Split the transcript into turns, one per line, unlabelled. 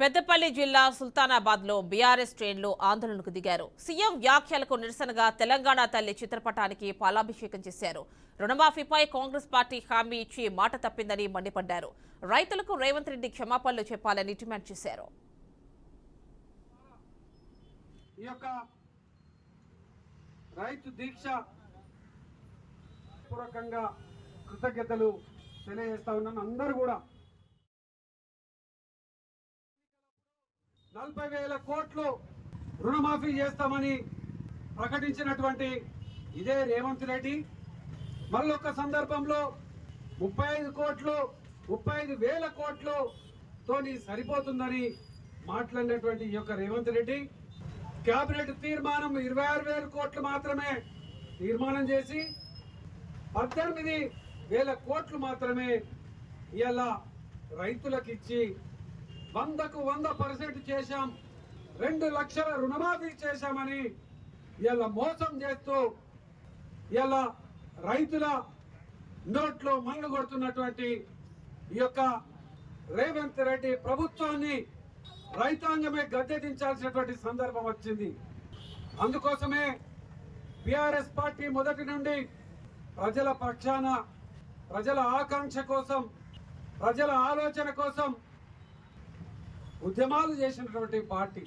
పెద్దపల్లి జిల్లా సుల్తానాబాద్ లో బీఆర్ఎస్ శ్రేణులు ఆందోళనకు దిగారు. సీఎం వ్యాఖ్యలకు నిరసనగా తెలంగాణ తల్లి చిత్రపటానికి పాలాభిషేకం చేశారు. రుణమాఫీపై కాంగ్రెస్ పార్టీ హామీ ఇచ్చి మాట తప్పిందని మండిపడ్డారు. రైతులకు రేవంత్ రెడ్డి క్షమాపణలు చెప్పాలని డిమాండ్ చేశారు.
రైతు దీక్ష పూర్వకంగా కృతజ్ఞతలు తెలియజేస్తా ఉన్నాను. అందరూ కూడా 40,000 కోట్లు రుణమాఫీ చేస్తామని ప్రకటించినటువంటి ఇదే రేవంత్ రెడ్డి మళ్ళొక సందర్భంలో 35 కోట్లు 35,000 కోట్లు తోని సరిపోతుందని మాట్లాడినటువంటి ఈ యొక్క రేవంత్ రెడ్డి కేబినెట్ తీర్మానం 26,000 కోట్లు మాత్రమే తీర్మానం చేసి 18,000 కోట్లు మాత్రమే ఇలా రైతులకు ఇచ్చి 100కు 100% చేశాం, 2 లక్షల రుణమాఫీ చేశామని ఇలా మోసం చేస్తూ ఇలా రైతుల నోట్లో మన్ను కొడుతున్నటువంటి ఈ యొక్క రేవంత్ రెడ్డి ప్రభుత్వాన్ని రైతాంగమే గద్దెదించాల్సినటువంటి సందర్భం వచ్చింది. అందుకోసమే బీఆర్ఎస్ పార్టీ మొదటి నుండి ప్రజల పక్షాన, ప్రజల ఆకాంక్ష కోసం, ప్రజల ఆలోచన కోసం ఉద్యమాలు చేసినటువంటి పార్టీ.